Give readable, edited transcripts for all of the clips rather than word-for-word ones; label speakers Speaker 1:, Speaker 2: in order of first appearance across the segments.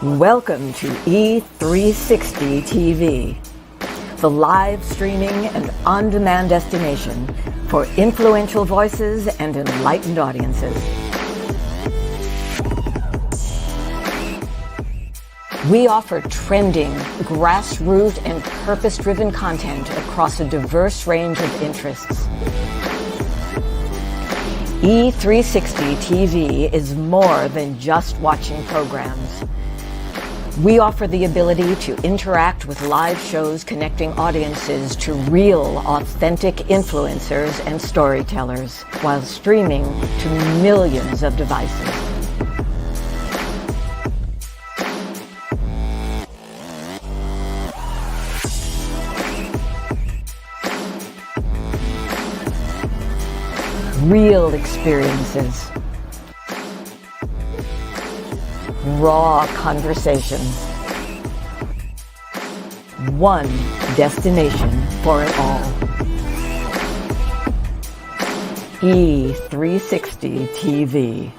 Speaker 1: Welcome to E360 TV, the live streaming and on-demand destination for influential voices and enlightened audiences. We offer trending, grassroots, and purpose-driven content across a diverse range of interests. E360 TV is more than just watching programs. We offer the ability to interact with live shows connecting audiences to real, authentic influencers and storytellers while streaming to millions of devices. Real experiences. Raw conversations. One destination for it all. E360 TV.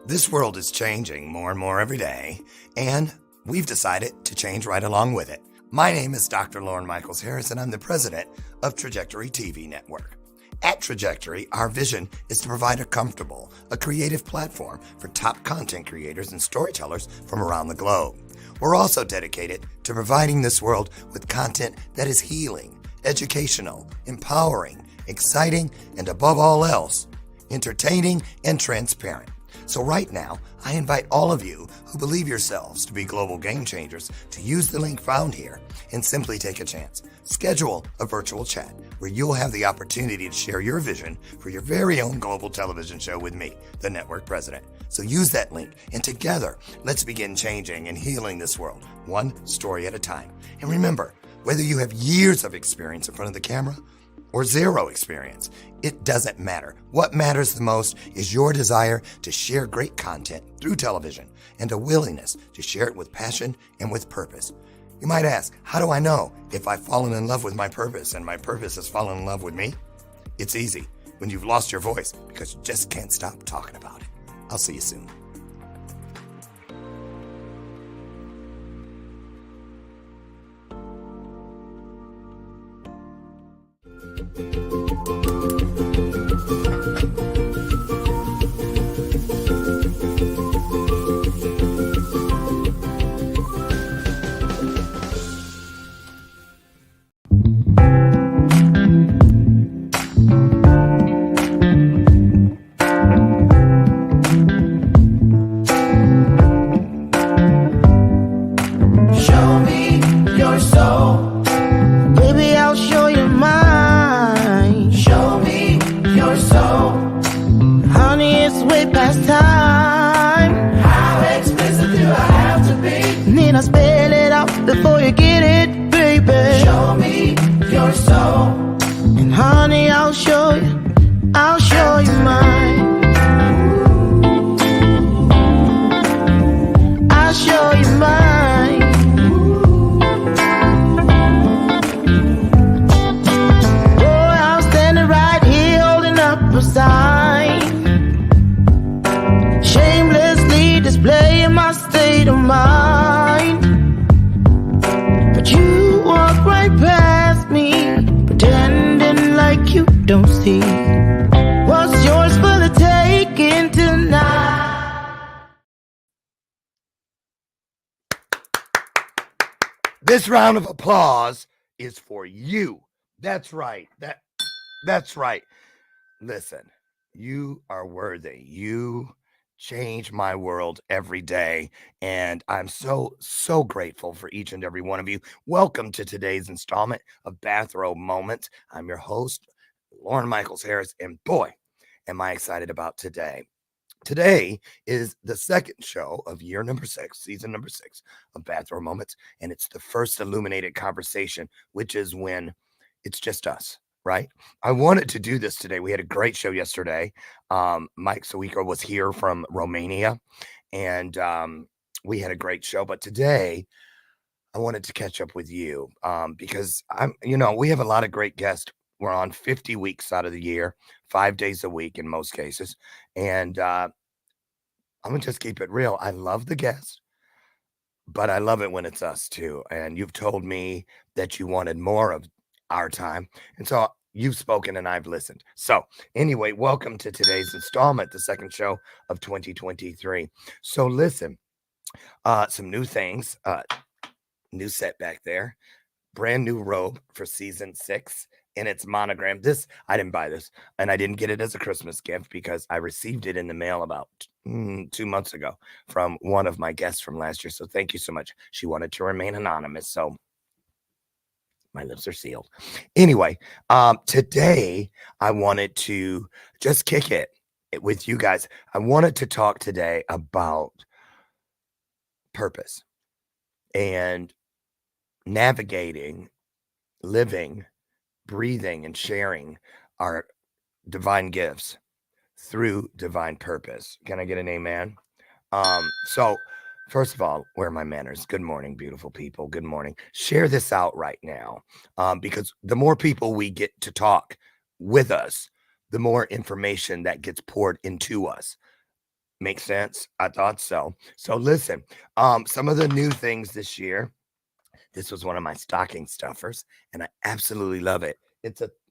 Speaker 2: This world is changing more and more every day, and we've decided to change right along with it. My name is Dr. Lauren Michaels Harris, and I'm the president of Trajectory TV Network. At Trajectory, our vision is to provide a creative platform for top content creators and storytellers from around the globe. We're also dedicated to providing this world with content that is healing, educational, empowering, exciting, and above all else, entertaining and transparent. So right now, I invite all of you who believe yourselves to be global game changers to use the link found here and simply take a chance. Schedule a virtual chat where you'll have the opportunity to share your vision for your very own global television show with me, the network president. So use that link, and together, let's begin changing and healing this world, one story at a time. And remember, whether you have years of experience in front of the camera or zero experience, it doesn't matter. What matters the most is your desire to share great content through television and a willingness to share it with passion and with purpose. You might ask, how do I know if I've fallen in love with my purpose and my purpose has fallen in love with me? It's easy when you've lost your voice because you just can't stop talking about it. I'll see you soon.
Speaker 3: Show me your soul. Baby, I'll show you mine. Show me your soul. Honey, it's way past time. How explicit do I have to be? Need I spell it out before you get it, baby? Show me your soul. And honey, I'll show you mine. I'll show you mine. Boy, I'm standing right here holding up a sign, shamelessly displaying my state of mind. But you walk right past me, pretending like you don't see what's yours for the taking tonight.
Speaker 2: This round of applause is for you. That's right. That's right. Listen, you are worthy. You change my world every day. And I'm so grateful for each and every one of you. Welcome to today's installment of Bathrobe Moments. I'm your host, Lauren Michaels Harris. And boy, am I excited about today. Today is the second show of year number 6, season number 6 of Bathrobe Moments. And it's the first Illuminated Conversation, which is when it's just us, right? I wanted to do this today. We had a great show yesterday. Mike xoxo was here from Romania, and we had a great show. But today, I wanted to catch up with you because we have a lot of great guests. We're on 50 weeks out of the year, 5 days a week in most cases. And I'm going to just keep it real. I love the guests, but I love it when it's us too. And you've told me that you wanted more of our time. And so you've spoken and I've listened. So anyway, welcome to today's installment, the second show of 2023. So listen, some new things, new set back there, brand new robe for season 6. And it's monogram. This, I didn't buy this, and I didn't get it as a Christmas gift because I received it in the mail about 2 months ago from one of my guests from last year. So thank you so much. She wanted to remain anonymous, so my lips are sealed. Anyway, today I wanted to just kick it with you guys. I wanted to talk today about purpose and navigating, living, breathing and sharing our divine gifts through divine purpose. Can I get an amen? So first of all, where are my manners? Good morning, beautiful people. Good morning. Share this out right now, because the more people we get to talk with us, the more information that gets poured into us. Make sense? I thought so. So listen, some of the new things this year. This was one of my stocking stuffers, and I absolutely love it.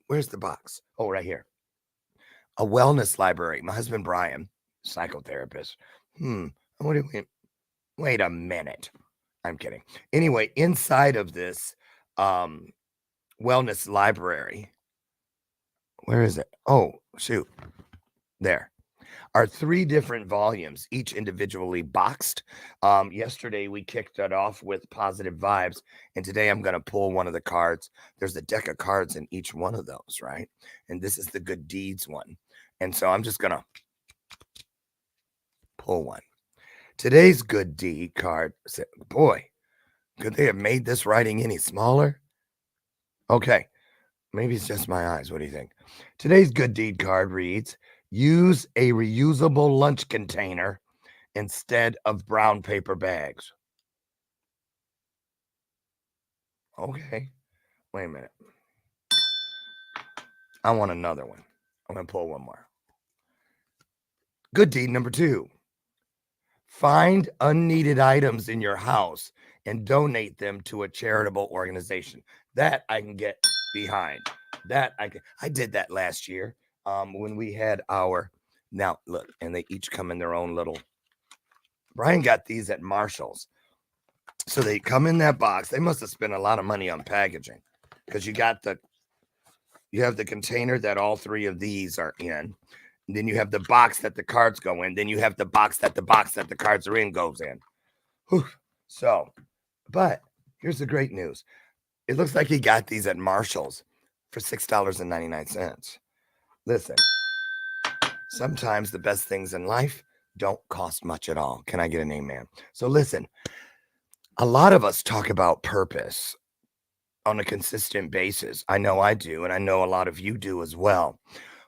Speaker 2: Where's the box? Oh, right here. A wellness library. My husband, Brian, psychotherapist. What do you mean? Wait a minute. I'm kidding. Anyway, inside of this wellness library, where is it? Oh, shoot. There are 3 different volumes, each individually boxed. Yesterday, we kicked it off with positive vibes, and today I'm going to pull one of the cards. There's a deck of cards in each one of those, right? And this is the good deeds one. And so I'm just going to pull one. Today's good deed card said, boy, could they have made this writing any smaller? Okay, maybe it's just my eyes. What do you think? Today's good deed card reads, use a reusable lunch container instead of brown paper bags. Okay. Wait a minute. I want another one. I'm going to pull one more. Good deed number 2. Find unneeded items in your house and donate them to a charitable organization. That I can get behind. I did that last year when we had our, now look, and they each come in their own little, Brian got these at Marshall's. So they come in that box. They must have spent a lot of money on packaging because you have the container that all 3 of these are in. And then you have the box that the cards go in. Then you have the box that the cards are in goes in. Whew. So, but here's the great news. It looks like he got these at Marshall's for $6.99. Listen, sometimes the best things in life don't cost much at all. Can I get an amen? So listen, a lot of us talk about purpose on a consistent basis. I know I do, and I know a lot of you do as well.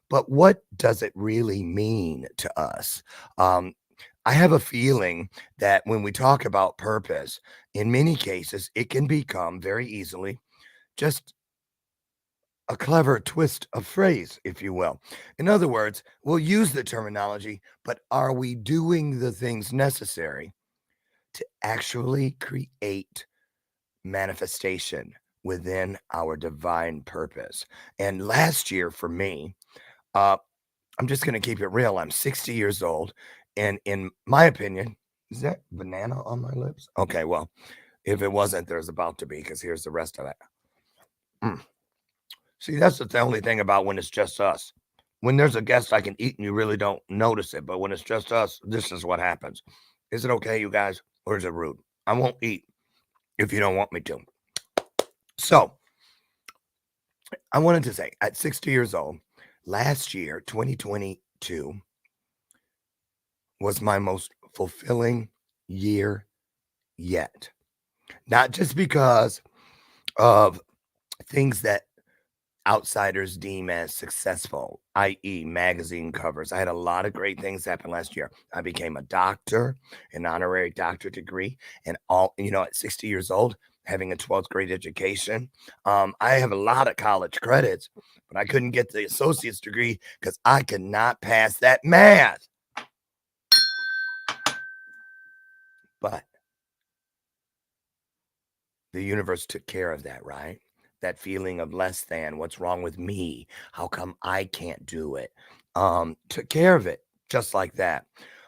Speaker 2: But what does it really mean to us? I have a feeling that when we talk about purpose, in many cases, it can become very easily just a clever twist of phrase, if you will. In other words, we'll use the terminology, but are we doing the things necessary to actually create manifestation within our divine purpose? And last year for me, I'm just going to keep it real. I'm 60 years old. And in my opinion, is that banana on my lips? Okay, well, if it wasn't, there's about to be because here's the rest of it. See, that's the only thing about when it's just us. When there's a guest, I can eat and you really don't notice it. But when it's just us, this is what happens. Is it okay, you guys? Or is it rude? I won't eat if you don't want me to. So I wanted to say at 60 years old, last year, 2022, was my most fulfilling year yet. Not just because of things that outsiders deem as successful, i.e., magazine covers. I had a lot of great things happen last year. I became a doctor, an honorary doctorate degree, and all, at 60 years old, having a 12th grade education. I have a lot of college credits, but I couldn't get the associate's degree because I could not pass that math. But the universe took care of that, right? That feeling of less than, what's wrong with me? How come I can't do it? Took care of it just like that.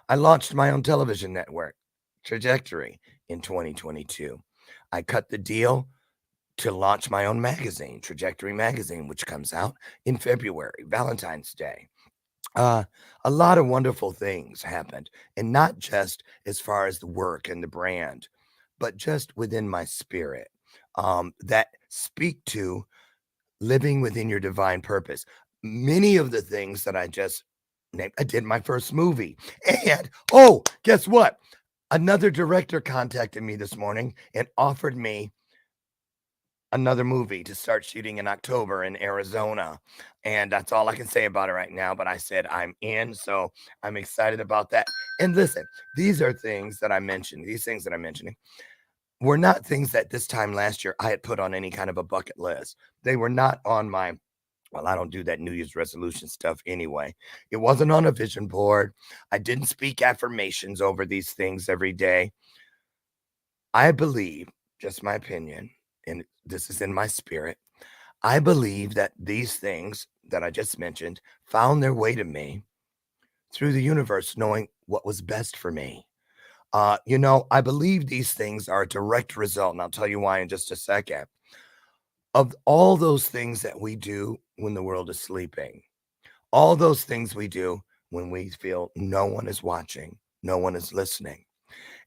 Speaker 2: I launched my own television network, Trajectory, in 2022. I cut the deal to launch my own magazine, Trajectory Magazine, which comes out in February, Valentine's Day. A lot of wonderful things happened, and not just as far as the work and the brand, but just within my spirit that speak to living within your divine purpose. Many of the things that I just named, I did my first movie, and guess what? Another director contacted me this morning and offered me another movie to start shooting in October in Arizona. And that's all I can say about it right now. But I said I'm in, so I'm excited about that. And listen, these are things that I mentioned. These things that I'm mentioning were not things that this time last year I had put on any kind of a bucket list. They were not on my, well, I don't do that New Year's resolution stuff anyway. It wasn't on a vision board. I didn't speak affirmations over these things every day. I believe, just my opinion, and this is in my spirit, I believe that these things that I just mentioned found their way to me through the universe, knowing what was best for me. I believe these things are a direct result, and I'll tell you why in just a second, of all those things that we do when the world is sleeping, all those things we do when we feel no one is watching, no one is listening.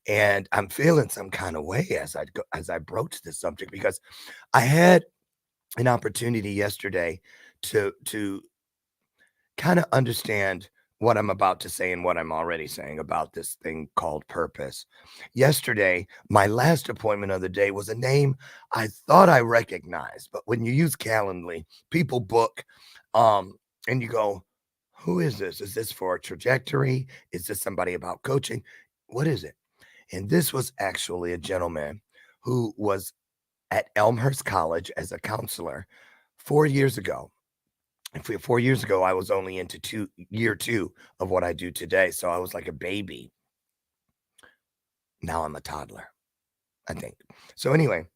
Speaker 2: And I'm feeling some kind of way as I broach this subject because I had an opportunity yesterday to kind of understand what I'm about to say and what I'm already saying about this thing called purpose. Yesterday, my last appointment of the day was a name I thought I recognized, but when you use Calendly, people book and you go, who is this? Is this for a trajectory? Is this somebody about coaching? What is it? And this was actually a gentleman who was at Elmhurst College as a counselor 4 years ago. And 4 years ago, I was only into year two of what I do today. So I was like a baby. Now I'm a toddler, I think. So anyway,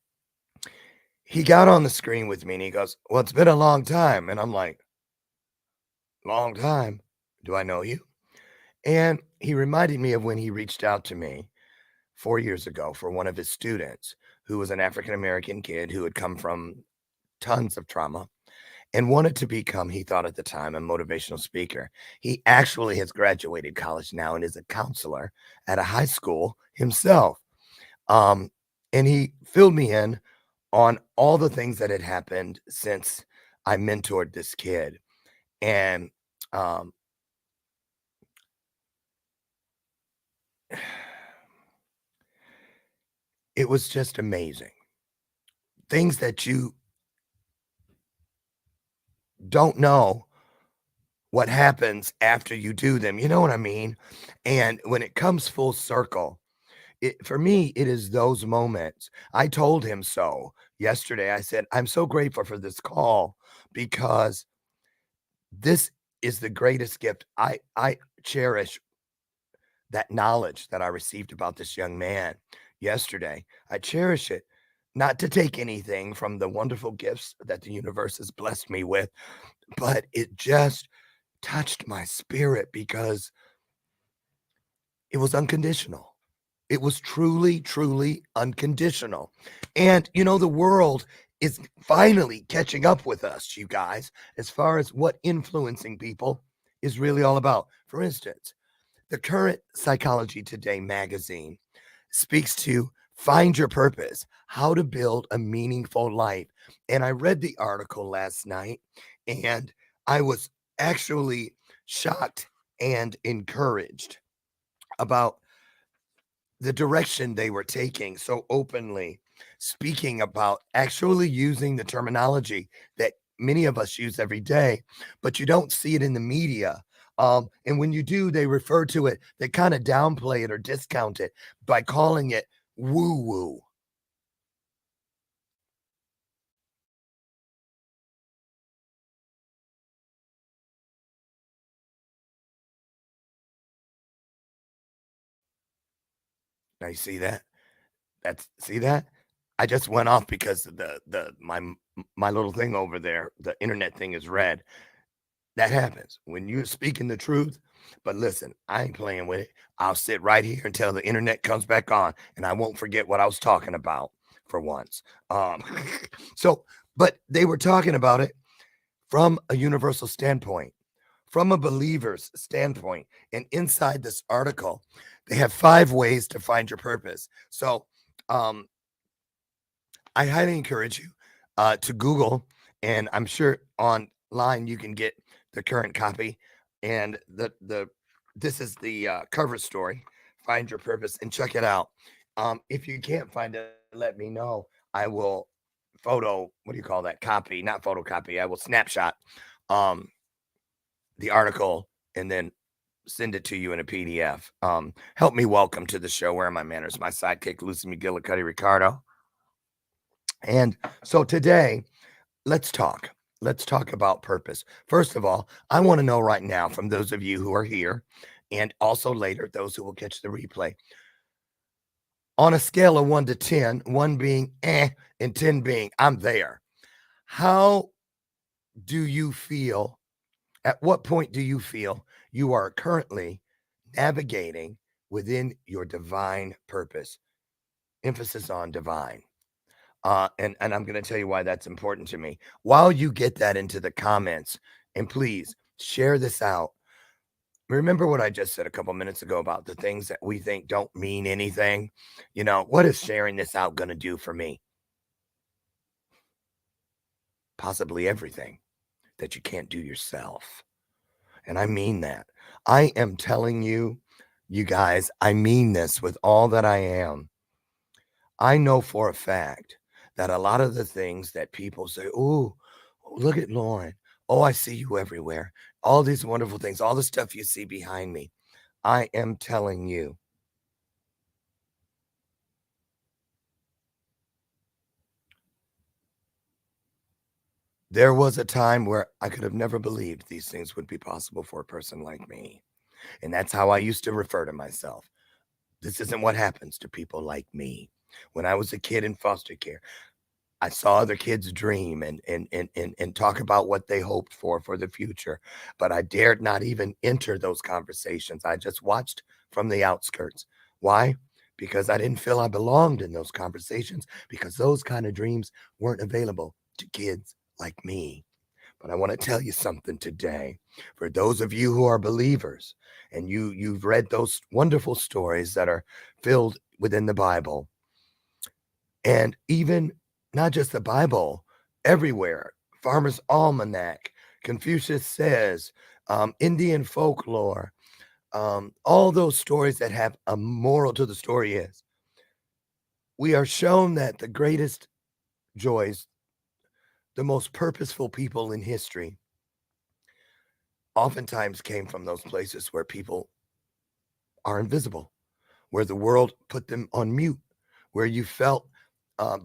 Speaker 2: he got on the screen with me and he goes, "Well, it's been a long time." And I'm like, "Long time? Do I know you?" And he reminded me of when he reached out to me 4 years ago for one of his students who was an African American kid who had come from tons of trauma and wanted to become, he thought at the time, a motivational speaker. He actually has graduated college now and is a counselor at a high school himself. Um, and he filled me in on all the things that had happened since I mentored this kid. And um, it was just amazing. Things that you don't know what happens after you do them. You know what I mean? And when it comes full circle, for me, it is those moments. I told him so yesterday. I said, "I'm so grateful for this call because this is the greatest gift. I cherish that knowledge that I received about this young man yesterday. I cherish it, not to take anything from the wonderful gifts that the universe has blessed me with, but it just touched my spirit because it was unconditional. It was truly, truly unconditional. And, the world is finally catching up with us, you guys, as far as what influencing people is really all about. For instance, the current Psychology Today magazine speaks to find your purpose, how to build a meaningful life. And I read the article last night and I was actually shocked and encouraged about the direction they were taking so openly, speaking about actually using the terminology that many of us use every day, but you don't see it in the media. And when you do, they refer to it, they kind of downplay it or discount it by calling it woo woo. Now you see that? See that? I just went off because my little thing over there, the internet thing is red. That happens when you're speaking the truth. But listen, I ain't playing with it. I'll sit right here until the internet comes back on, and I won't forget what I was talking about for once. Um, so, but they were talking about it from a universal standpoint, from a believer's standpoint. And inside this article, they have 5 ways to find your purpose. So, um, I highly encourage you to Google, and I'm sure online you can get the current copy. And this is the cover story. Find your purpose and check it out. If you can't find it, let me know. I will photo. What do you call that? Copy, not photocopy. I will snapshot um, the article and then send it to you in a PDF. Help me welcome to the show. Where are my manners? My sidekick, Lucy McGillicuddy Ricardo. And so today, let's talk. Let's talk about purpose. First of all, I want to know right now from those of you who are here and also later, those who will catch the replay, on a scale of 1 to 10, 1 being and 10 being I'm there. How do you feel? At what point do you feel you are currently navigating within your divine purpose? Emphasis on divine. And I'm going to tell you why that's important to me. While you get that into the comments, and please share this out. Remember what I just said a couple minutes ago about the things that we think don't mean anything. What is sharing this out going to do for me? Possibly everything that you can't do yourself. And I mean that. I am telling you, you guys, I mean this with all that I am. I know for a fact that a lot of the things that people say, "Oh, look at Lauren. Oh, I see you everywhere. All these wonderful things, all the stuff you see behind me." I am telling you, There was a time where I could have never believed these things would be possible for a person like me. And that's how I used to refer to myself. This isn't what happens to people like me. When I was a kid in foster care, I saw other kids dream and talk about what they hoped for the future, but I dared not even enter those conversations. I just watched from the outskirts. Why? Because I didn't feel I belonged in those conversations, because those kind of dreams weren't available to kids like me. But I want to tell you something today. For those of you who are believers and you've read those wonderful stories that are filled within the Bible, and even not just the Bible, everywhere, Farmer's Almanac, Confucius Says, Indian folklore, all those stories that have a moral to the story is, we are shown that the greatest joys, the most purposeful people in history, oftentimes came from those places where people are invisible, where the world put them on mute, where you felt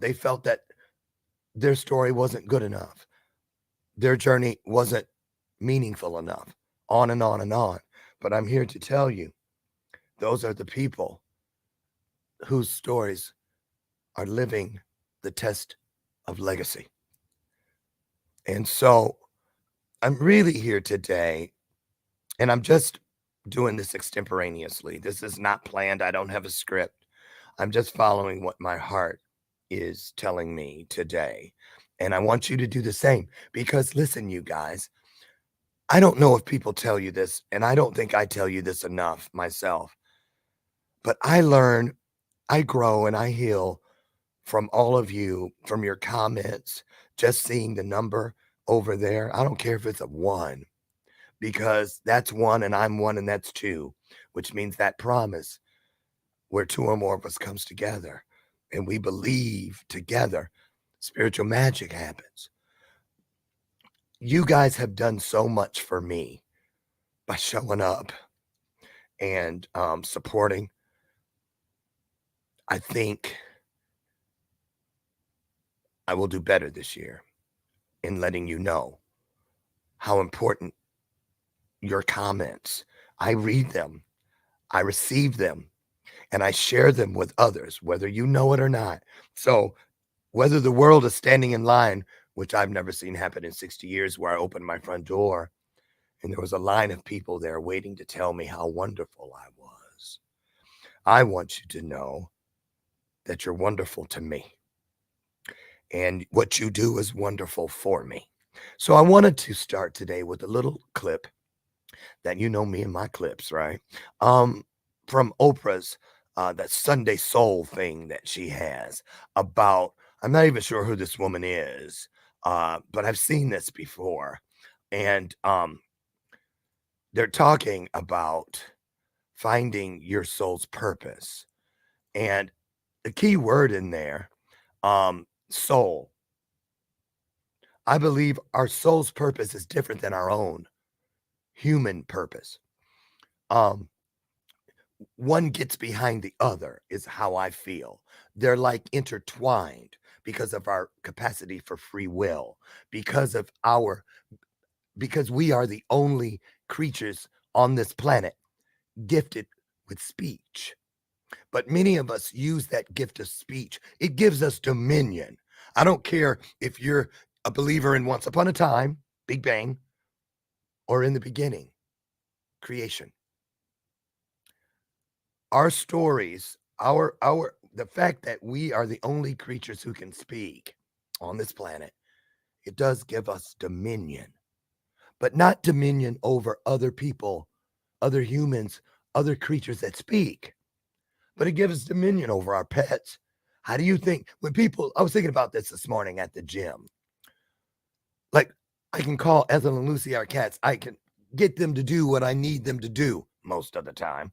Speaker 2: they felt that their story wasn't good enough, their journey wasn't meaningful enough, on and on and on. But I'm here to tell you, those are the people whose stories are living the test of legacy. And so I'm really here today, and I'm just doing this extemporaneously. This is not planned. I don't have a script. I'm just following what my heart is telling me today. And I want you to do the same, because listen, you guys, I don't know if people tell you this, and I don't think I tell you this enough myself, but I learn, I grow, and I heal from all of you, from your comments, just seeing the number over there. I don't care if it's a 1, because that's 1 and I'm 1 and that's 2, which means that promise where 2 or more of us comes together and we believe together, spiritual magic happens. You guys have done so much for me by showing up and supporting. I think I will do better this year in letting you know how important your comments. I read them, I receive them, and I share them with others, whether you know it or not. So whether the world is standing in line, which I've never seen happen in 60 years, where I opened my front door and there was a line of people there waiting to tell me how wonderful I was. I want you to know that you're wonderful to me, and what you do is wonderful for me. So I wanted to start today with a little clip that, you know me and my clips, right? From Oprah's that Sunday Soul thing that she has about, I'm not even sure who this woman is, but I've seen this before. And they're talking about finding your soul's purpose. And the key word in there, soul. I believe our soul's purpose is different than our own human purpose. One gets behind the other is how I feel. They're like intertwined because of our capacity for free will, because we are the only creatures on this planet gifted with speech. But many of us use that gift of speech. It gives us dominion. I don't care if you're a believer in once upon a time, Big Bang, or in the beginning, creation. Our stories, the fact that we are the only creatures who can speak on this planet, it does give us dominion, but not dominion over other people, other humans, other creatures that speak, but it gives us dominion over our pets. How do you think when people, I was thinking about this morning at the gym, like I can call Ethel and Lucy, our cats, I can get them to do what I need them to do most of the time.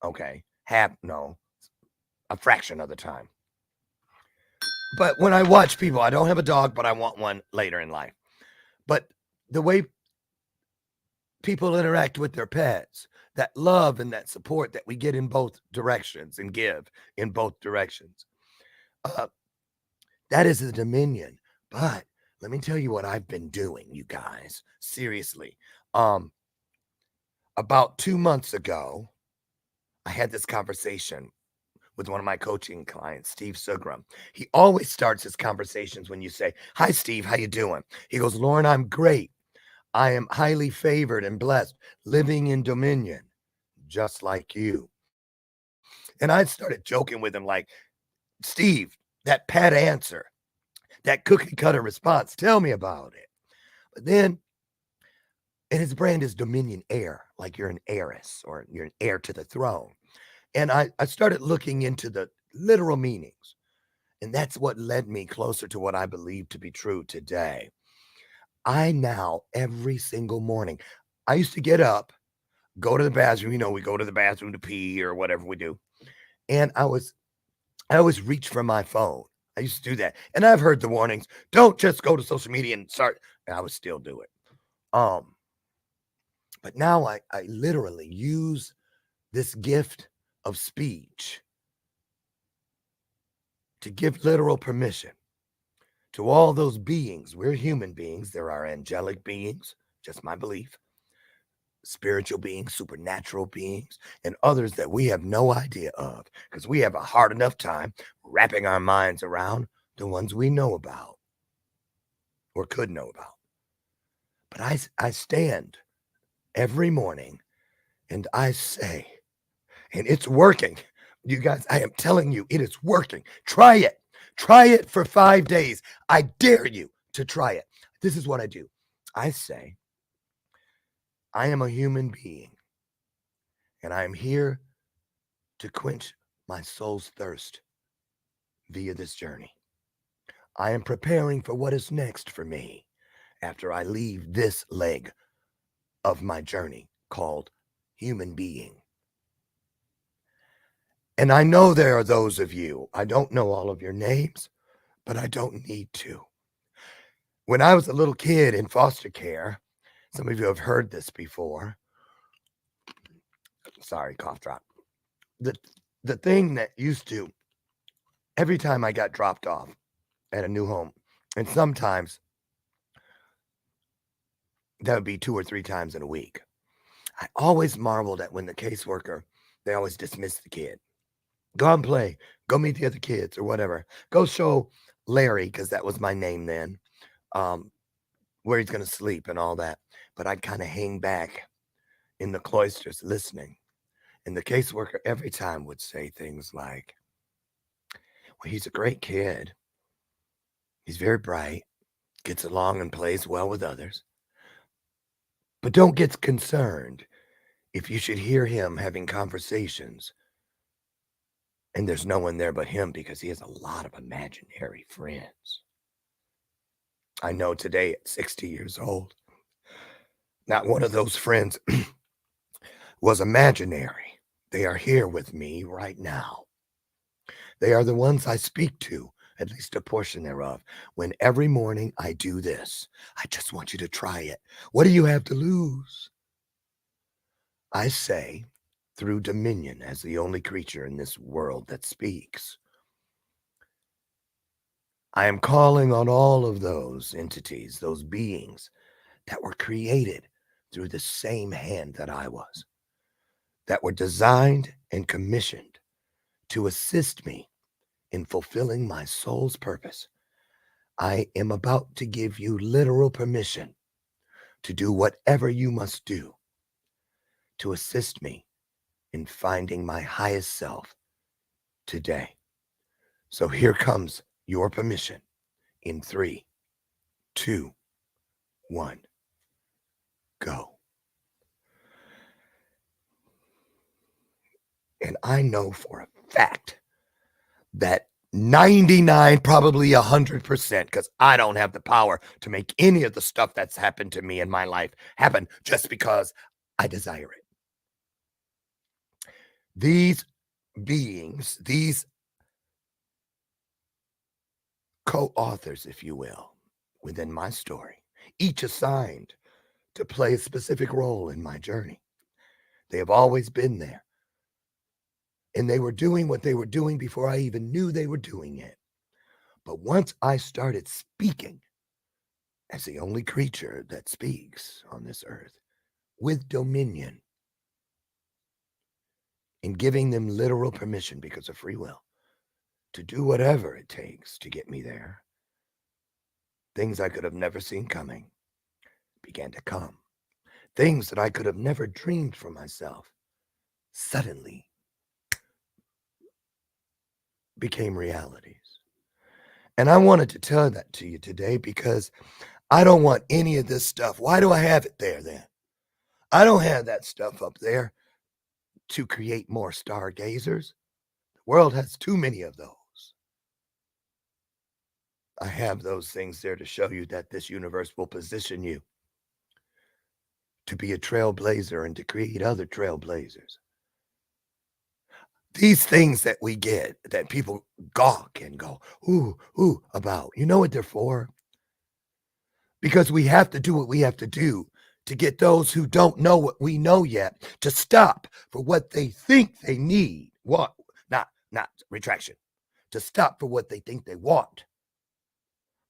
Speaker 2: Okay. A fraction of the time. But when I watch people, I don't have a dog, but I want one later in life. But the way people interact with their pets, that love and that support that we get in both directions and give in both directions, that is a dominion. But let me tell you what I've been doing, you guys. Seriously. About 2 months ago, I had this conversation with one of my coaching clients, Steve Sugram. He always starts his conversations when you say, "Hi, Steve, how you doing?" He goes, "Lauren, I'm great. I am highly favored and blessed, living in dominion, just like you." And I started joking with him like, "Steve, that pat answer, that cookie cutter response, tell me about it." But then, and his brand is Dominion Heir, like you're an heiress or you're an heir to the throne. And I started looking into the literal meanings. And that's what led me closer to what I believe to be true today. I now, every single morning, I used to get up, go to the bathroom. We go to the bathroom to pee or whatever we do. And I always reach for my phone. I used to do that. And I've heard the warnings, don't just go to social media and start. And I would still do it. But now I literally use this gift of speech to give literal permission to all those beings. We're human beings. There are angelic beings, just my belief, spiritual beings, supernatural beings, and others that we have no idea of because we have a hard enough time wrapping our minds around the ones we know about or could know about. But I stand every morning and I say, and it's working. You guys, I am telling you, it is working. Try it. Try it for 5 days. I dare you to try it. This is what I do. I say, I am a human being, and I am here to quench my soul's thirst via this journey. I am preparing for what is next for me after I leave this leg of my journey called human being. And I know there are those of you, I don't know all of your names, but I don't need to. When I was a little kid in foster care, some of you have heard this before. Sorry, cough drop. The thing that used to, every time I got dropped off at a new home, and sometimes that would be 2 or 3 times in a week, I always marveled at when the caseworker, they always dismissed the kid. Go out and play. Go meet the other kids or whatever. Go show Larry, because that was my name then, where he's going to sleep and all that. But I'd kind of hang back in the cloisters listening. And the caseworker every time would say things like, "Well, he's a great kid. He's very bright, gets along and plays well with others. But don't get concerned if you should hear him having conversations and there's no one there but him because he has a lot of imaginary friends." I know today at 60 years old, not one of those friends was imaginary. They are here with me right now. They are the ones I speak to, at least a portion thereof, when every morning I do this. I just want you to try it. What do you have to lose? I say, through dominion as the only creature in this world that speaks, I am calling on all of those entities, those beings that were created through the same hand that I was, that were designed and commissioned to assist me in fulfilling my soul's purpose. I am about to give you literal permission to do whatever you must do to assist me in finding my highest self today. So here comes your permission in 3, 2, 1, go. And I know for a fact that 99, probably 100%, because I don't have the power to make any of the stuff that's happened to me in my life happen just because I desire it. These beings, these co-authors, if you will, within my story, each assigned to play a specific role in my journey. They have always been there. And they were doing what they were doing before I even knew they were doing it. But once I started speaking as the only creature that speaks on this earth with dominion, in giving them literal permission because of free will to do whatever it takes to get me there, things I could have never seen coming began to come. Things that I could have never dreamed for myself suddenly became realities. And I wanted to tell that to you today because I don't want any of this stuff. Why do I have it there then? I don't have that stuff up there to create more stargazers. The world has too many of those. I have those things there to show you that this universe will position you to be a trailblazer and to create other trailblazers. These things that we get, that people gawk and go, ooh, about, you know what they're for? Because we have to do what we have to do to get those who don't know what we know yet to stop for what they think they need. What? Not retraction. To stop for what they think they want.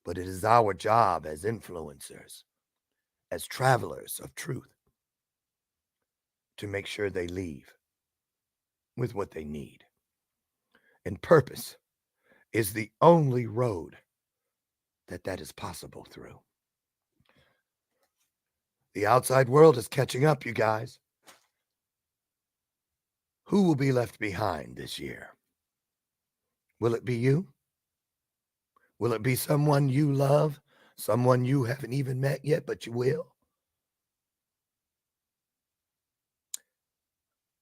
Speaker 2: But it is our job as influencers, as travelers of truth, to make sure they leave with what they need. And purpose is the only road that is possible through. The outside world is catching up, you guys. Who will be left behind this year? Will it be you? Will it be someone you love? Someone you haven't even met yet, but you will?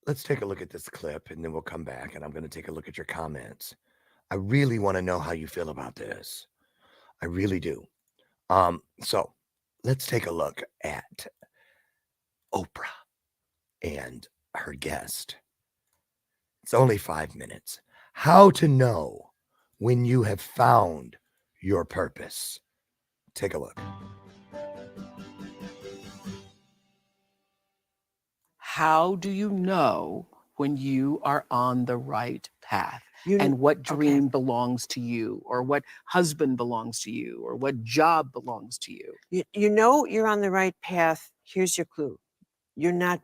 Speaker 2: Let's take a look at this clip and then we'll come back and I'm going to take a look at your comments. I really want to know how you feel about this. I really do. So let's take a look at Oprah and her guest. It's only 5 minutes. How to know when you have found your purpose. Take a look.
Speaker 4: How do you know when you are on the right path? And what dream belongs to you, or what husband belongs to you, or what job belongs to you?
Speaker 5: You know you're on the right path. Here's your clue. You're not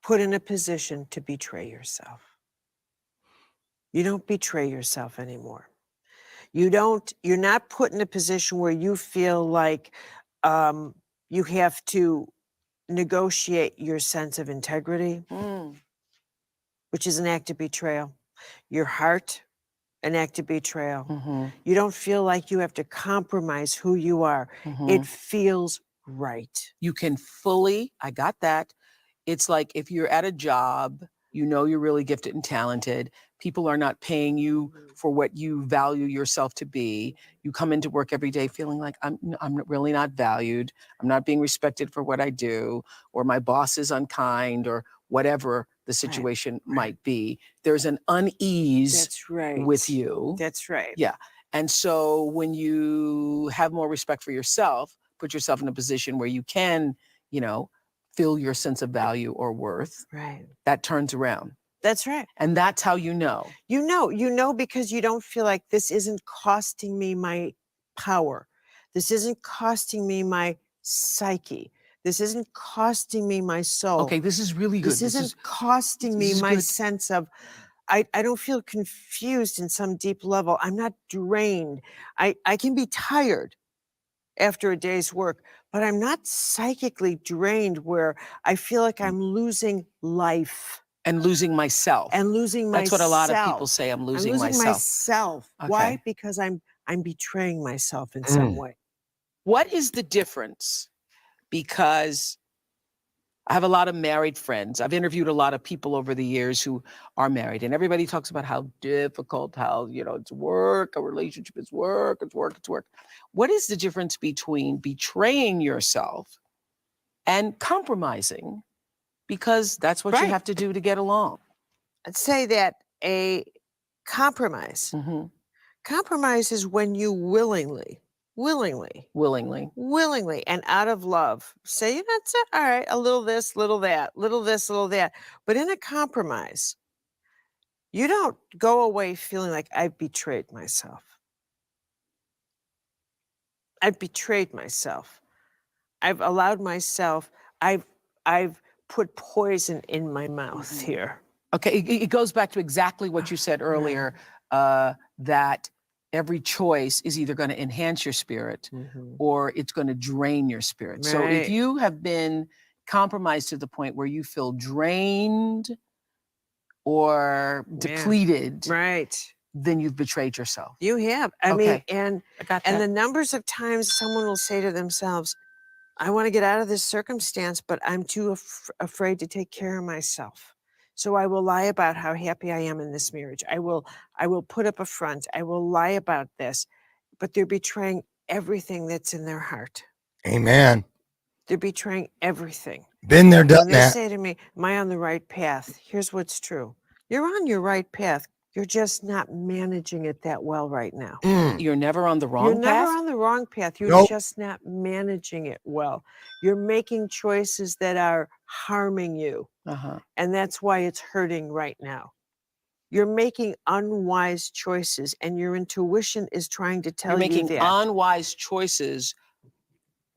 Speaker 5: put in a position to betray yourself. You don't betray yourself anymore. You're not put in a position where you feel like you have to negotiate your sense of integrity, which is an act of betrayal. Your heart, an act of betrayal. You don't feel like you have to compromise who you are. It feels right.
Speaker 4: You can fully, I got that. It's like if you're at a job, you know you're really gifted and talented. People are not paying you for what you value yourself to be. You come into work every day feeling like I'm really not valued. I'm not being respected for what I do, or my boss is unkind, or whatever the situation might be. There's an unease with you.
Speaker 5: That's right.
Speaker 4: Yeah. And so when you have more respect for yourself, put yourself in a position where you can, feel your sense of value or worth.
Speaker 5: Right.
Speaker 4: That turns around.
Speaker 5: That's right.
Speaker 4: And that's how you know.
Speaker 5: You know because you don't feel like this isn't costing me my power. This isn't costing me my psyche. This isn't costing me my soul.
Speaker 4: Okay, this is really good.
Speaker 5: This isn't costing me my sense of, I don't feel confused in some deep level. I'm not drained. I can be tired after a day's work, but I'm not psychically drained where I feel like I'm losing life.
Speaker 4: And losing myself.
Speaker 5: That's
Speaker 4: what a lot of people say. I'm losing
Speaker 5: myself.
Speaker 4: Okay.
Speaker 5: Why? Because I'm betraying myself in some way.
Speaker 4: What is the difference? Because I have a lot of married friends. I've interviewed a lot of people over the years who are married, and everybody talks about how difficult, how, it's work, a relationship is work, it's work, it's work. What is the difference between betraying yourself and compromising? Because that's what you have to do to get along.
Speaker 5: I'd say that a compromise is when you willingly and out of love say, that's it, all right, a little this, little that, little this, little that. But in a compromise, you don't go away feeling like I've betrayed myself. I've betrayed myself. I've allowed myself, I've put poison in my mouth here.
Speaker 4: Okay, it goes back to exactly what you said earlier, that every choice is either going to enhance your spirit or it's going to drain your spirit. So if
Speaker 5: Right.
Speaker 4: you have been compromised to the point where you feel drained or depleted,
Speaker 5: Right.
Speaker 4: then you've betrayed yourself.
Speaker 5: You have. I mean,
Speaker 4: Okay.
Speaker 5: and
Speaker 4: I got
Speaker 5: and
Speaker 4: that.
Speaker 5: the numbers of times someone will say to themselves, I want to get out of this circumstance, but I'm too afraid to take care of myself. So I will lie about how happy I am in this marriage. I will put up a front. I will lie about this, but they're betraying everything that's in their heart.
Speaker 2: Amen.
Speaker 5: They're betraying everything.
Speaker 2: Been there,
Speaker 5: When
Speaker 2: done
Speaker 5: they
Speaker 2: that.
Speaker 5: say to me, am I on the right path? Here's what's true. You're on your right path. You're just not managing it that well right now.
Speaker 4: You're never on the wrong
Speaker 5: You're
Speaker 4: path?
Speaker 5: never on the wrong path. You're
Speaker 2: Nope.
Speaker 5: just not managing it well. You're making choices that are harming you. And that's why it's hurting right now. You're making unwise choices, and your intuition is trying to tell
Speaker 4: You're
Speaker 5: you
Speaker 4: making
Speaker 5: that.
Speaker 4: unwise choices,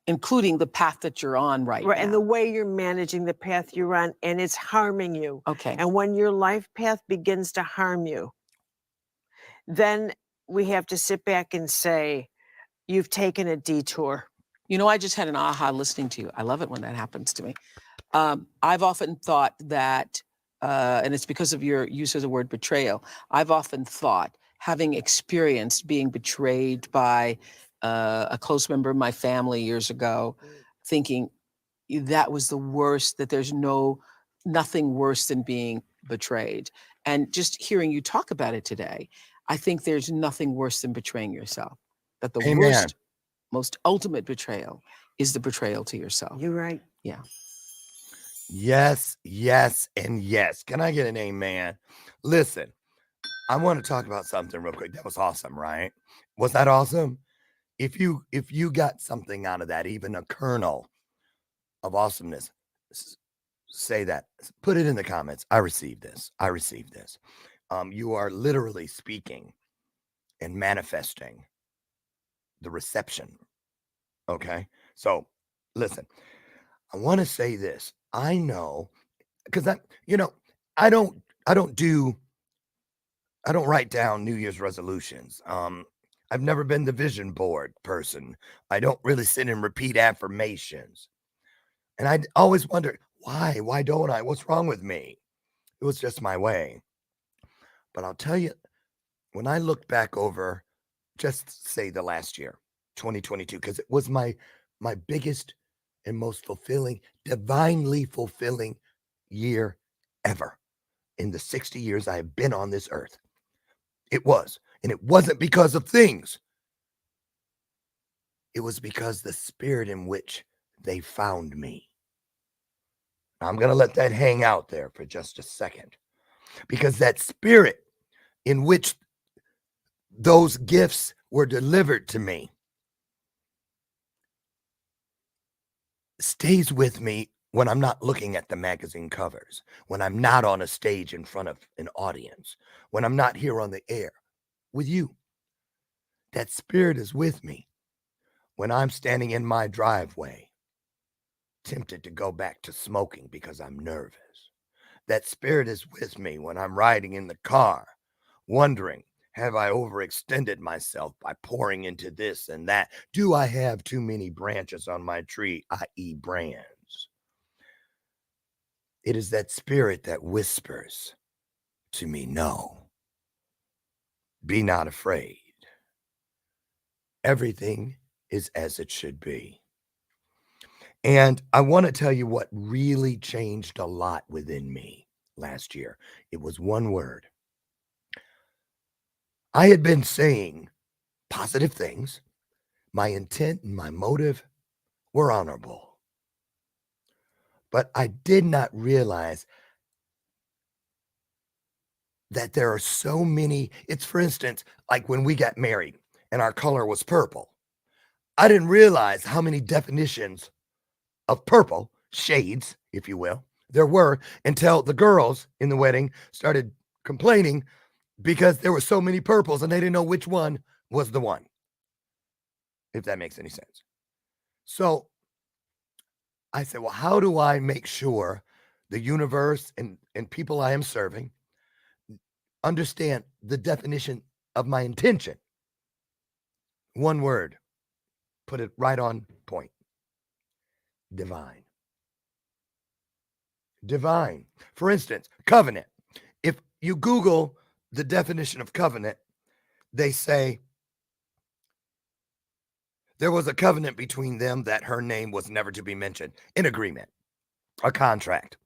Speaker 4: including the path that you're on right now.
Speaker 5: And the way you're managing the path you're on, and it's harming you.
Speaker 4: Okay.
Speaker 5: And when your life path begins to harm you, then we have to sit back and say, you've taken a detour.
Speaker 4: You know, I just had an aha listening to you. I love it when that happens to me. I've often thought that, and it's because of your use of the word betrayal, I've often thought, having experienced being betrayed by a close member of my family years ago, thinking that was the worst, that there's nothing worse than being betrayed. And just hearing you talk about it today, I think there's nothing worse than betraying yourself. That the
Speaker 2: Amen.
Speaker 4: worst, most ultimate betrayal is the betrayal to yourself.
Speaker 5: You're right.
Speaker 4: Yeah.
Speaker 2: Yes, yes, and yes. Can I get an amen? Listen, I want to talk about something real quick. That was awesome, right? Was that awesome? If you got something out of that, even a kernel of awesomeness, say that. Put it in the comments. I received this. I received this. You are literally speaking and manifesting the reception. Okay? So, listen. I want to say this. I know, because I don't write down New Year's resolutions. I've never been the vision board person. I don't really sit and repeat affirmations. And I always wonder, why don't I? What's wrong with me? It was just my way. But I'll tell you, when I look back over, just say the last year, 2022, because it was my biggest and most fulfilling, divinely fulfilling year ever in the 60 years I have been on this earth. It was. And it wasn't because of things. It was because the spirit in which they found me. I'm going to let that hang out there for just a second. Because that spirit in which those gifts were delivered to me stays with me when I'm not looking at the magazine covers, when I'm not on a stage in front of an audience, when I'm not here on the air with you. That spirit is with me when I'm standing in my driveway, tempted to go back to smoking because I'm nervous. That spirit is with me when I'm riding in the car, wondering, have I overextended myself by pouring into this and that? Do I have too many branches on my tree, i.e. brands? It is that spirit that whispers to me, no, be not afraid. Everything is as it should be. And I want to tell you what really changed a lot within me last year. It was one word. I had been saying positive things. My intent and my motive were honorable. But I did not realize that there are so many. It's, for instance, like when we got married and our color was purple. I didn't realize how many definitions of purple, shades, if you will, there were until the girls in the wedding started complaining because there were so many purples and they didn't know which one was the one. if that makes any sense. So I said, well, how do I make sure the universe and people I am serving understand the definition of my intention? One word, put it right on point. Divine. Divine. For instance, covenant. If you Google the definition of covenant, they say there was a covenant between them that her name was never to be mentioned. An agreement, a contract.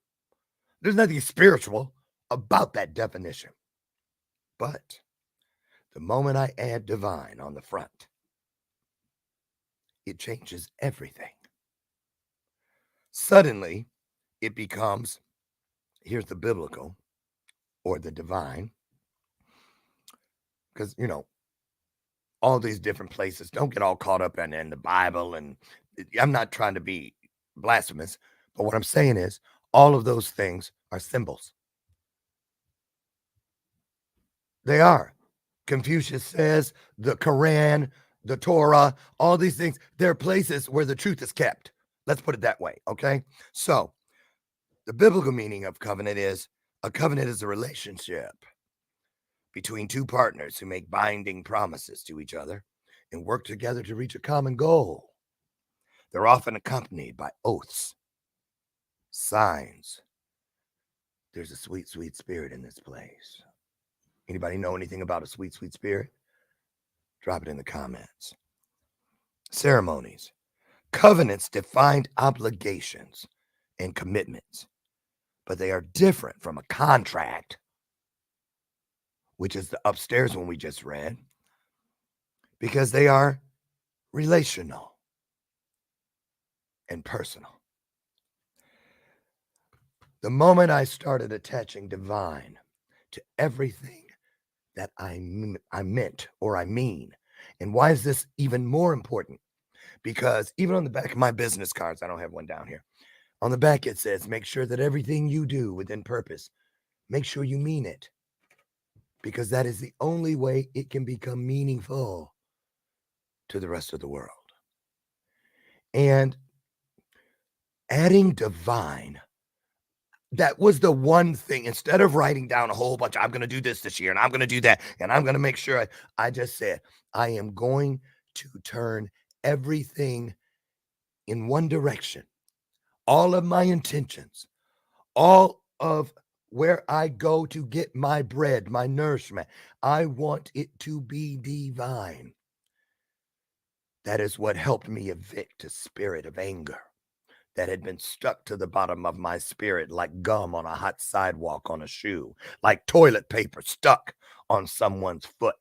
Speaker 2: There's nothing spiritual about that definition. But the moment I add divine on the front, it changes everything. Suddenly, it becomes, here's the biblical or the divine, because, all these different places, don't get all caught up in the Bible. And I'm not trying to be blasphemous, but what I'm saying is all of those things are symbols. They are. Confucius says the Quran, the Torah, all these things, they're places where the truth is kept. Let's put it that way, okay? So the biblical meaning of covenant is a covenant is a relationship between two partners who make binding promises to each other and work together to reach a common goal. They're often accompanied by oaths, signs. There's a sweet, sweet spirit in this place. Anybody know anything about a sweet, sweet spirit? Drop it in the comments. Ceremonies. Covenants defined obligations and commitments, but they are different from a contract, which is the upstairs one we just read, because they are relational and personal. The moment I started attaching divine to everything that I meant or I mean, and why is this even more important? Because even on the back of my business cards, I don't have one down here. On the back, it says, make sure that everything you do within purpose, make sure you mean it. Because that is the only way it can become meaningful to the rest of the world. And adding divine, that was the one thing. Instead of writing down a whole bunch, I'm going to do this year, and I'm going to do that, and I'm going to make sure I just said, I am going to turn everything in one direction. All of my intentions, all of where I go to get my bread, my nourishment, I want it to be divine. That is what helped me evict a spirit of anger that had been stuck to the bottom of my spirit like gum on a hot sidewalk on a shoe, like toilet paper stuck on someone's foot.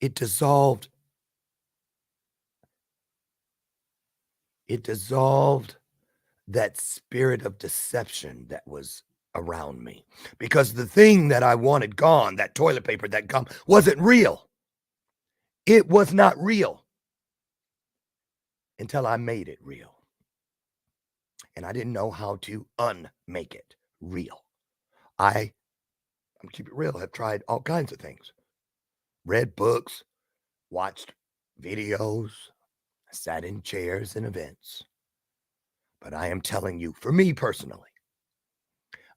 Speaker 2: It dissolved. It dissolved that spirit of deception that was around me, because the thing that I wanted gone, that toilet paper, that gum, wasn't real. It was not real until I made it real. And I didn't know how to unmake it real. I'm keep it real, I've tried all kinds of things. Read books, watched videos, sat in chairs and events. But I am telling you, for me personally,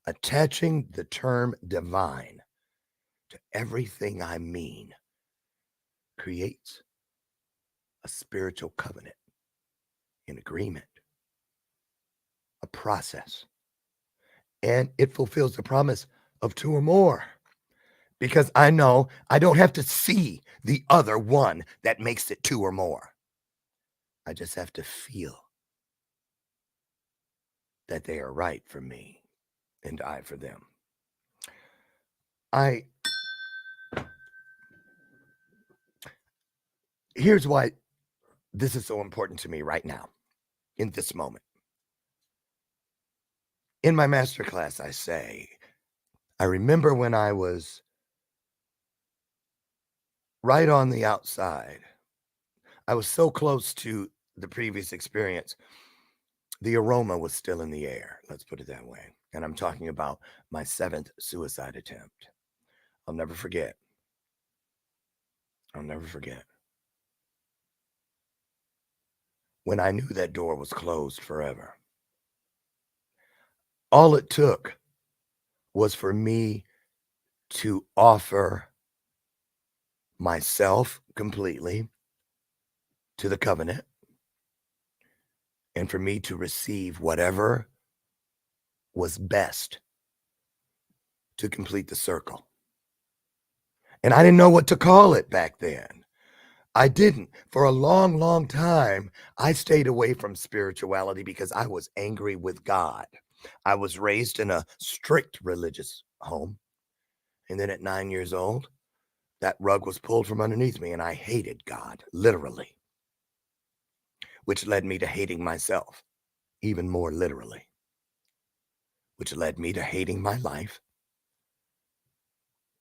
Speaker 2: attaching the term divine to everything I mean creates a spiritual covenant, an agreement, a process, and it fulfills the promise of two or more, because I know I don't have to see the other one that makes it two or more. I just have to feel that they are right for me and I for them. Here's why this is so important to me right now, in this moment. In my masterclass, I say, I remember when I was right on the outside. I was so close to the previous experience. The aroma was still in the air. Let's put it that way. And I'm talking about my 7th suicide attempt. I'll never forget. I'll never forget. When I knew that door was closed forever. All it took was for me to offer myself completely to the covenant and for me to receive whatever was best to complete the circle. And I didn't know what to call it back then. I didn't. For a long, long time, I stayed away from spirituality because I was angry with God. I was raised in a strict religious home. And then at 9 years old, that rug was pulled from underneath me and I hated God, literally, which led me to hating myself even more literally, which led me to hating my life,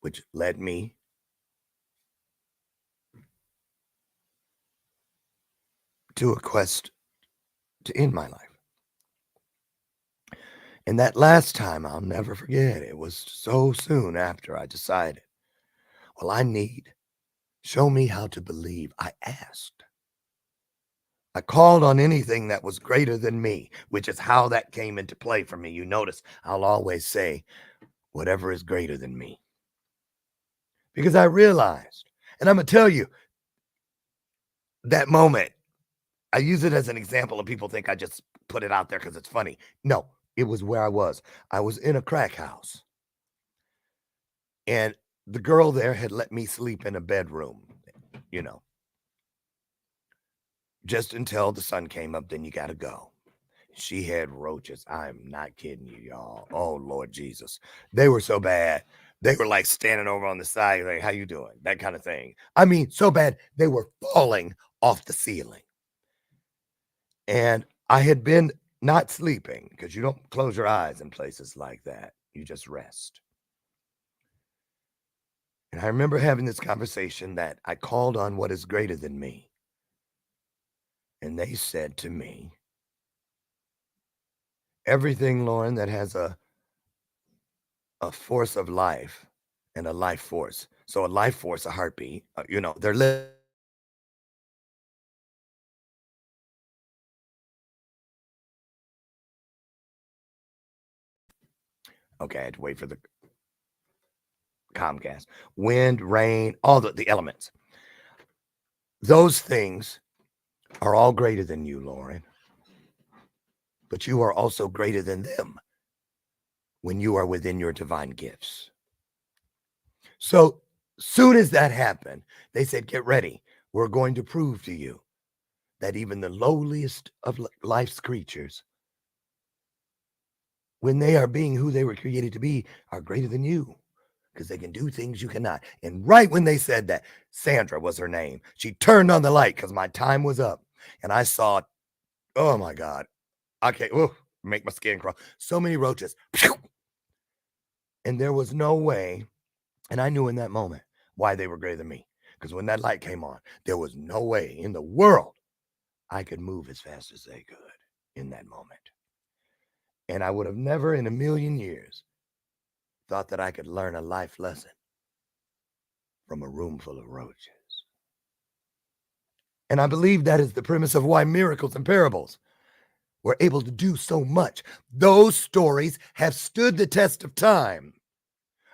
Speaker 2: which led me to a quest to end my life. And that last time, I'll never forget, it was so soon after I decided, well, show me how to believe. I asked. I called on anything that was greater than me, which is how that came into play for me. You notice I'll always say, whatever is greater than me. Because I realized, and I'm going to tell you, that moment, I use it as an example of people think I just put it out there because it's funny. No, it was where I was. I was in a crack house. And the girl there had let me sleep in a bedroom, just until the sun came up, then you got to go. She had roaches. I'm not kidding you, y'all. Oh, Lord Jesus. They were so bad. They were like standing over on the side, like, how you doing? That kind of thing. I mean, so bad, they were falling off the ceiling. And I had been not sleeping because you don't close your eyes in places like that. You just rest. And I remember having this conversation that I called on what is greater than me. And they said to me, everything, Lauren, that has a force of life and a life force. So a life force, a heartbeat, they're okay, I had to wait for the Comcast. Wind, rain, all the elements. Those things are all greater than you, Lauren. But you are also greater than them when you are within your divine gifts. So soon as that happened, they said, get ready. We're going to prove to you that even the lowliest of life's creatures, when they are being who they were created to be, are greater than you because they can do things you cannot. And right when they said that, Sandra was her name. She turned on the light because my time was up. And I saw, oh my God, okay, make my skin crawl. So many roaches. And there was no way, and I knew in that moment why they were greater than me. Because when that light came on, there was no way in the world I could move as fast as they could in that moment. And I would have never in a million years thought that I could learn a life lesson from a room full of roaches. And I believe that is the premise of why miracles and parables were able to do so much. Those stories have stood the test of time.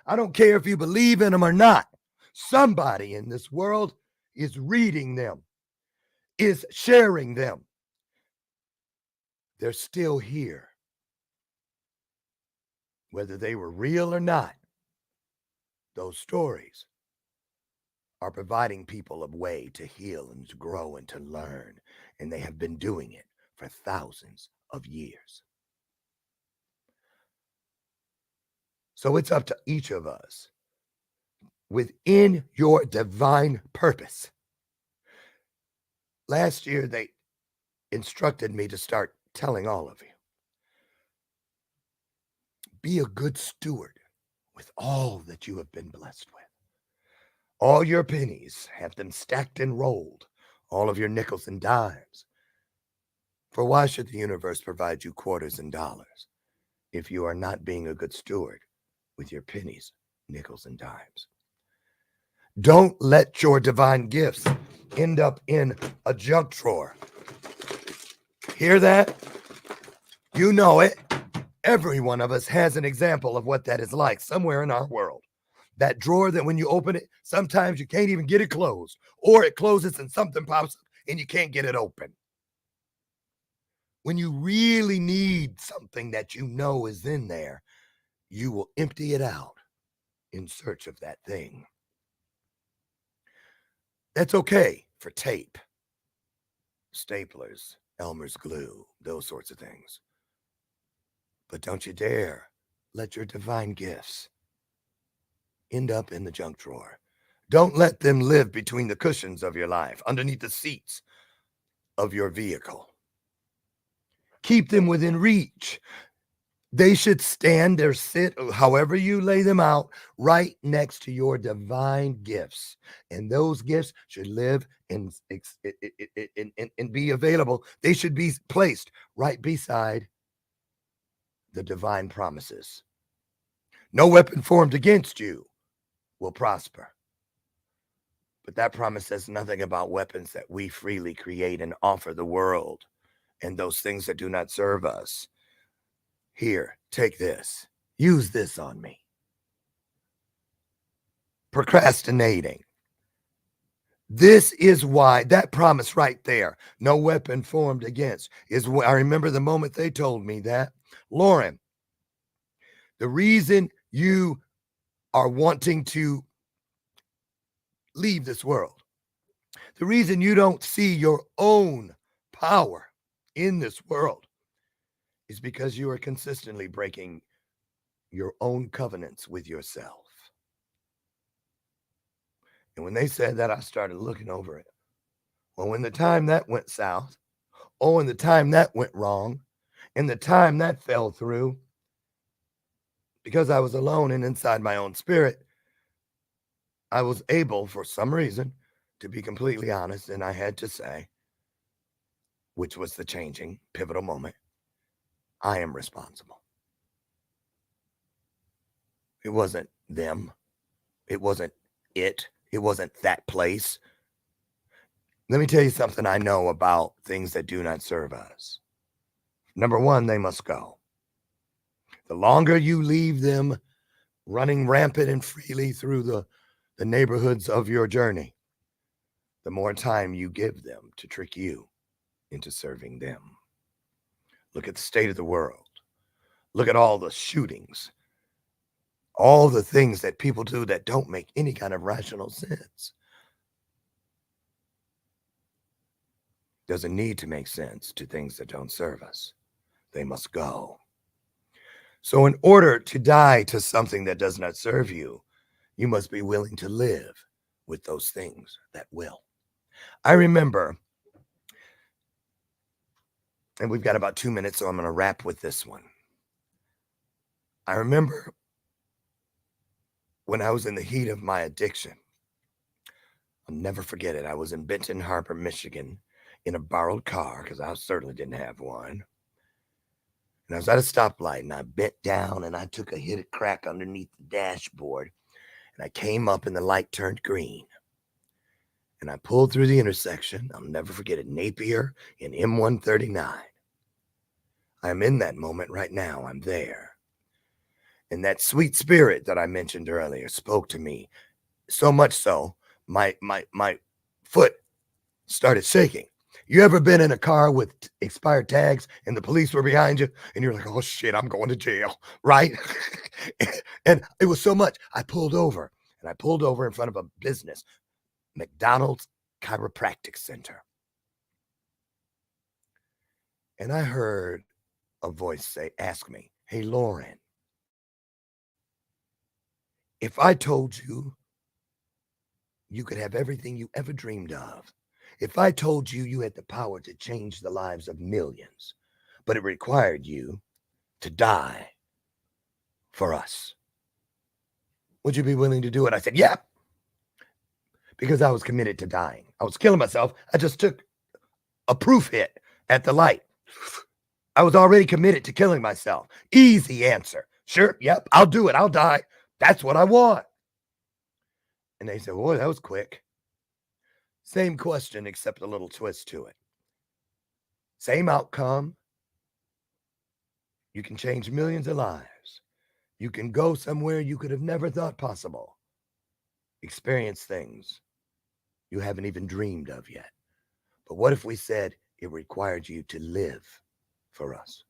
Speaker 2: I don't care if you believe in them or not. Somebody in this world is reading them, is sharing them. They're still here. Whether they were real or not, those stories are providing people a way to heal and to grow and to learn. And they have been doing it for thousands of years. So it's up to each of us within your divine purpose. Last year, they instructed me to start telling all of you, be a good steward with all that you have been blessed with. All your pennies, have them stacked and rolled, all of your nickels and dimes. For why should the universe provide you quarters and dollars if you are not being a good steward with your pennies, nickels, and dimes? Don't let your divine gifts end up in a junk drawer. Hear that? You know it. Every one of us has an example of what that is like somewhere in our world. That drawer that when you open it, sometimes you can't even get it closed, or it closes and something pops up and you can't get it open. When you really need something that you know is in there, you will empty it out in search of that thing. That's okay for tape, staplers, Elmer's glue, those sorts of things. But don't you dare let your divine gifts end up in the junk drawer. Don't let them live between the cushions of your life, underneath the seats of your vehicle. Keep them within reach. They should stand or sit, however you lay them out, right next to your divine gifts. And those gifts should live and be available. They should be placed right beside the divine promises. No weapon formed against you will prosper. But that promise says nothing about weapons that we freely create and offer the world, and those things that do not serve us. Here, take this. Use this on me. Procrastinating. This is why that promise right there, no weapon formed against, is why I remember the moment they told me that. Lauren, the reason you are wanting to leave this world, the reason you don't see your own power in this world is because you are consistently breaking your own covenants with yourself. And when they said that, I started looking over it. Well, when the time that went south, and the time that went wrong, and the time that fell through, because I was alone and inside my own spirit, I was able, for some reason, to be completely honest, and I had to say, which was the changing, pivotal moment, I am responsible. It wasn't them. It wasn't it. It wasn't that place. Let me tell you something I know about things that do not serve us. Number one, they must go. The longer you leave them running rampant and freely through the neighborhoods of your journey, the more time you give them to trick you into serving them. Look at the state of the world. Look at all the shootings, all the things that people do that don't make any kind of rational sense. Doesn't need to make sense to things that don't serve us. They must go. So in order to die to something that does not serve you, you must be willing to live with those things that will. I remember, and we've got about 2 minutes, so I'm going to wrap with this one. I remember when I was in the heat of my addiction. I'll never forget it. I was in Benton Harbor, Michigan, in a borrowed car, because I certainly didn't have one. And I was at a stoplight, and I bent down, and I took a hit of crack underneath the dashboard, and I came up, and the light turned green. And I pulled through the intersection. I'll never forget it. Napier and M139. I'm in that moment right now. I'm there. And that sweet spirit that I mentioned earlier spoke to me, so much so, my foot started shaking. You ever been in a car with expired tags and the police were behind you and you're like, oh shit, I'm going to jail, right? And it was so much. I pulled over in front of a business, McDonald's Chiropractic Center. And I heard a voice ask me, hey, Lauren, if I told you you could have everything you ever dreamed of, if I told you you had the power to change the lives of millions, but it required you to die for us, would you be willing to do it? I said, yeah, because I was committed to dying. I was killing myself. I just took a proof hit at the light. I was already committed to killing myself. Easy answer. Sure, yep, I'll do it. I'll die. That's what I want. And they said, boy, that was quick. Same question, except a little twist to it. Same outcome. You can change millions of lives. You can go somewhere you could have never thought possible. Experience things you haven't even dreamed of yet. But what if we said it required you to live for us?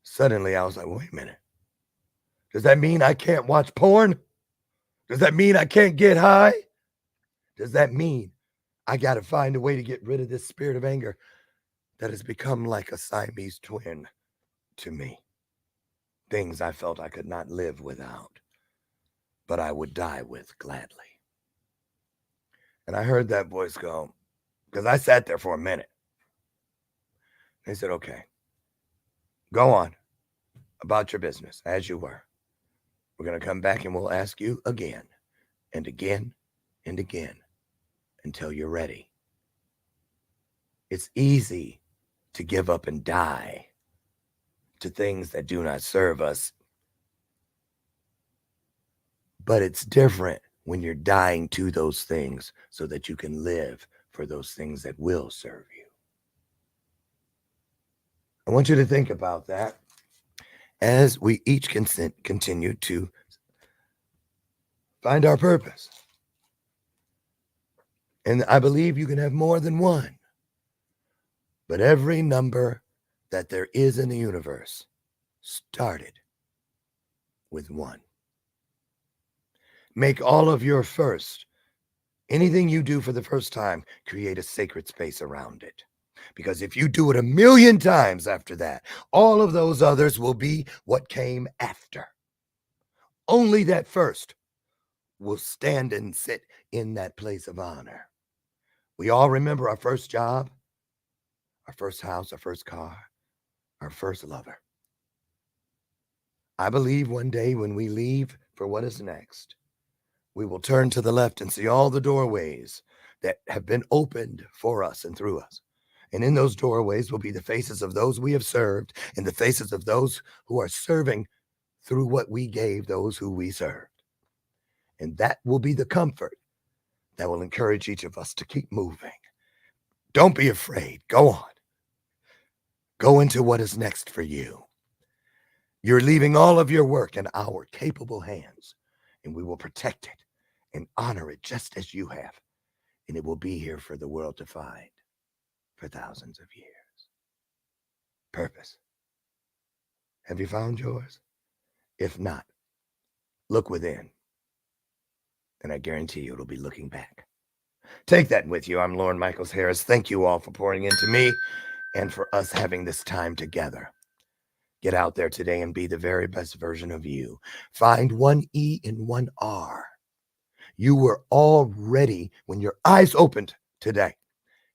Speaker 2: Suddenly I was like, wait a minute. Does that mean I can't watch porn? Does that mean I can't get high? Does that mean I got to find a way to get rid of this spirit of anger that has become like a Siamese twin to me? Things I felt I could not live without, but I would die with gladly. And I heard that voice go, because I sat there for a minute. They said, okay, go on about your business as you were. We're going to come back and we'll ask you again and again and again until you're ready. It's easy to give up and die to things that do not serve us. But it's different when you're dying to those things so that you can live for those things that will serve you. I want you to think about that as we each continue to find our purpose. And I believe you can have more than one. But every number that there is in the universe started with one. Make all of your first, anything you do for the first time, create a sacred space around it. Because if you do it 1,000,000 times after that, all of those others will be what came after. Only that first will stand and sit in that place of honor. We all remember our first job, our first house, our first car, our first lover. I believe one day when we leave for what is next, we will turn to the left and see all the doorways that have been opened for us and through us. And in those doorways will be the faces of those we have served and the faces of those who are serving through what we gave those who we served. And that will be the comfort that will encourage each of us to keep moving. Don't be afraid. Go on. Go into what is next for you. You're leaving all of your work in our capable hands, and we will protect it and honor it just as you have. And it will be here for the world to find for thousands of years. Purpose. Have you found yours? If not, look within. And I guarantee you it'll be looking back. Take that with you. I'm Lorne Michaels Harris. Thank you all for pouring into me and for us having this time together. Get out there today and be the very best version of you. Find one E and one R. You were already, when your eyes opened today,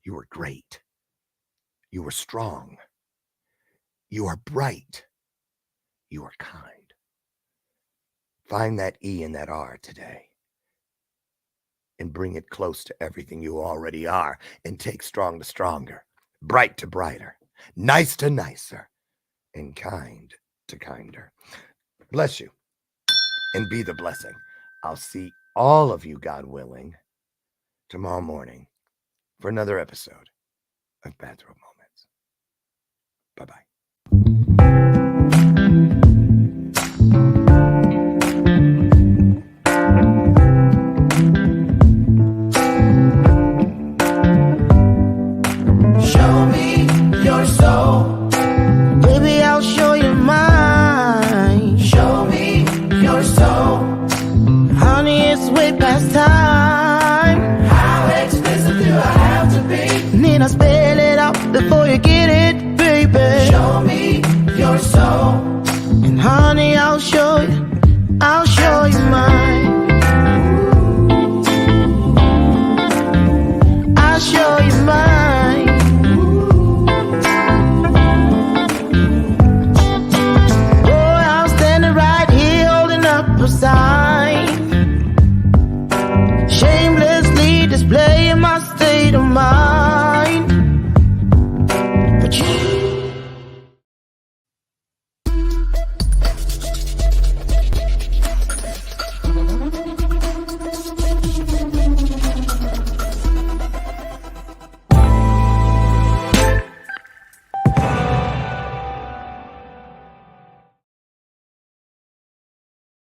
Speaker 2: you were great. You were strong. You are bright. You are kind. Find that E and that R today and bring it close to everything you already are, and take strong to stronger, bright to brighter, nice to nicer, and kind to kinder. Bless you and be the blessing. I'll see all of you, God willing, tomorrow morning for another episode of Bathrobe Moments. Bye-bye.
Speaker 3: Show me your soul. Baby, I'll show